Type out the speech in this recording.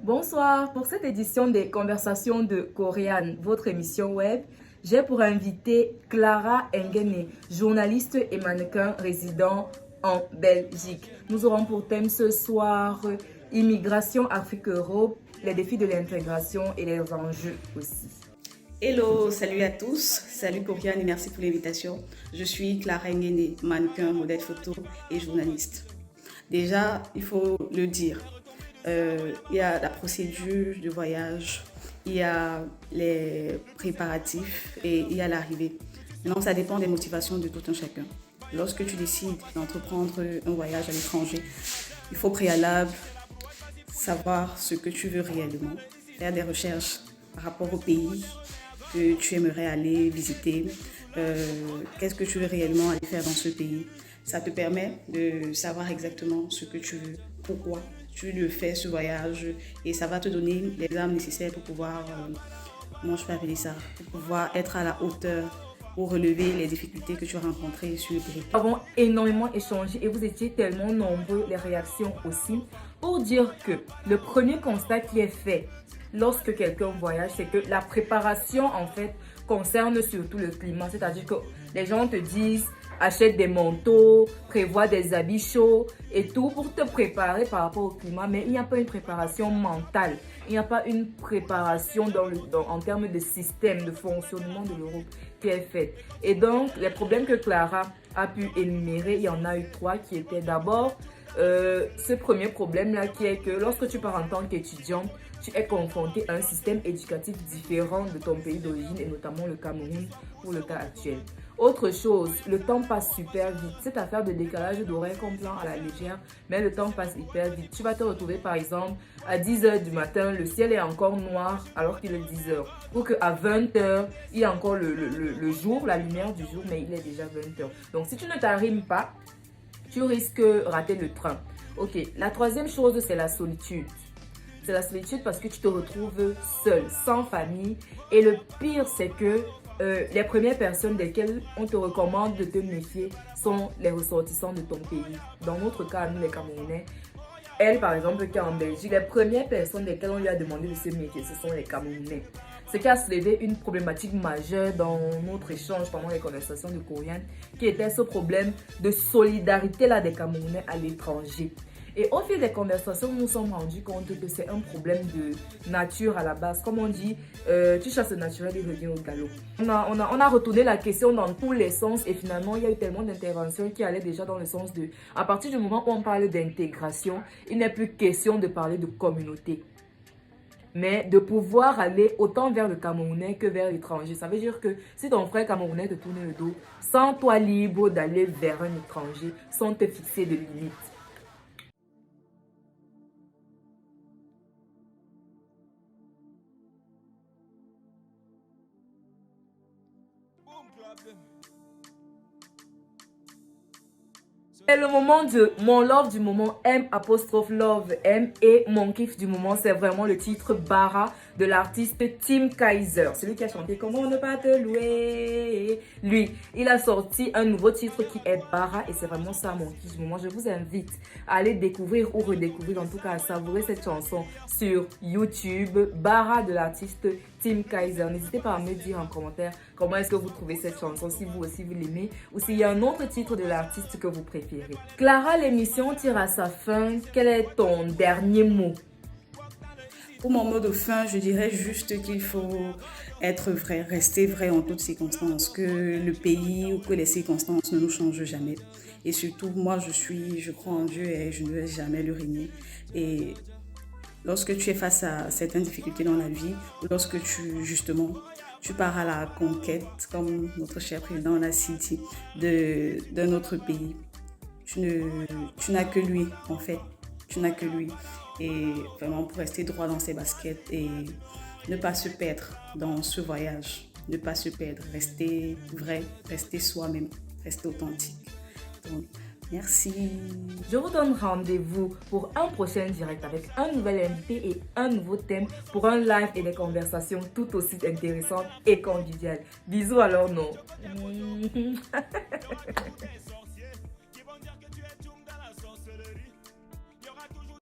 Bonsoir, pour cette édition des Conversations de Coréane, votre émission web, j'ai pour invité Clara Nguéné, journaliste et mannequin résident en Belgique. Nous aurons pour thème ce soir immigration Afrique-Europe, les défis de l'intégration et les enjeux aussi. Hello, salut à tous, salut Coréane et merci pour l'invitation. Je suis Clara Nguéné, mannequin, modèle photo et journaliste. Déjà, il faut le dire, il y a la procédure de voyage, il y a les préparatifs et il y a l'arrivée. Maintenant, ça dépend des motivations de tout un chacun. Lorsque tu décides d'entreprendre un voyage à l'étranger, il faut préalable savoir ce que tu veux réellement, faire des recherches par rapport au pays que tu aimerais aller visiter, qu'est-ce que tu veux réellement aller faire dans ce pays. Ça te permet de savoir exactement ce que tu veux, pourquoi tu le fais ce voyage et ça va te donner les armes nécessaires pour pouvoir, comment je peux appeler ça, pour pouvoir être à la hauteur pour relever les difficultés que tu as rencontrées sur le territoire. Nous avons énormément échangé et vous étiez tellement nombreux, les réactions aussi, pour dire que le premier constat qui est fait lorsque quelqu'un voyage, c'est que la préparation en fait concerne surtout le climat, c'est-à-dire que les gens te disent achète des manteaux, prévois des habits chauds et tout pour te préparer par rapport au climat, mais il n'y a pas une préparation mentale, il n'y a pas une préparation en termes de système, de fonctionnement de l'Europe qui est faite. Et donc, les problèmes que Clara a pu énumérer, il y en a eu 3 qui étaient d'abord ce premier problème-là qui est que lorsque tu pars en tant qu'étudiant, tu es confronté à un système éducatif différent de ton pays d'origine et notamment le Cameroun pour le cas actuel. Autre chose, le temps passe super vite. Cette affaire de décalage d'horaire qu'on prend à la légère, mais le temps passe hyper vite. Tu vas te retrouver par exemple à 10h du matin, le ciel est encore noir alors qu'il est 10h. Ou qu'à 20h, il y a encore le jour, la lumière du jour, mais il est déjà 20h. Donc si tu ne t'arrimes pas, tu risques de rater le train. Ok, la troisième chose, c'est la solitude. C'est la solitude parce que tu te retrouves seul, sans famille. Et le pire, c'est que les premières personnes desquelles on te recommande de te méfier sont les ressortissants de ton pays. Dans notre cas, nous les Camerounais, elle par exemple qui est en Belgique, les premières personnes desquelles on lui a demandé de se méfier, ce sont les Camerounais. Ce qui a soulevé une problématique majeure dans notre échange pendant les conversations de Coréane, qui était ce problème de solidarité là des Camerounais à l'étranger. Et au fil des conversations, nous nous sommes rendus compte que c'est un problème de nature à la base. Comme on dit, tu chasses le naturel et reviens au galop. On a retourné la question dans tous les sens et finalement, il y a eu tellement d'interventions qui allaient déjà dans le sens de... À partir du moment où on parle d'intégration, il n'est plus question de parler de communauté, mais de pouvoir aller autant vers le Camerounais que vers l'étranger. Ça veut dire que si ton frère Camerounais te tourne le dos, sens-toi libre d'aller vers un étranger sans te fixer de limites. Et le moment de mon love du moment, M''love M, et mon kiff du moment, c'est vraiment le titre Bara de l'artiste Tim Kaiser. Celui qui a chanté Comment ne pas te louer. Lui, il a sorti un nouveau titre qui est Bara et c'est vraiment ça mon kiff du moment. Je vous invite à aller découvrir ou redécouvrir, en tout cas à savourer cette chanson sur YouTube. Bara de l'artiste Tim Kaiser. N'hésitez pas à me dire en commentaire comment est-ce que vous trouvez cette chanson, si vous aussi vous l'aimez ou s'il y a un autre titre de l'artiste que vous préférez. Clara, l'émission tire à sa fin. Quel est ton dernier mot? Pour mon mot de fin, je dirais juste qu'il faut être vrai, rester vrai en toutes circonstances, que le pays ou que les circonstances ne nous changent jamais. Et surtout, moi, je crois en Dieu et je ne vais jamais le régner. Et lorsque tu es face à certaines difficultés dans la vie, ou lorsque tu pars à la conquête, comme notre cher président l'a si dit, d'un autre pays, tu n'as que lui, en fait. Tu n'as que lui. Et vraiment, pour rester droit dans ses baskets et ne pas se perdre dans ce voyage. Ne pas se perdre. Rester vrai, rester soi-même, rester authentique. Donc, merci. Je vous donne rendez-vous pour un prochain direct avec un nouvel invité et un nouveau thème pour un live et des conversations tout aussi intéressantes et conviviales. Bisous alors, non.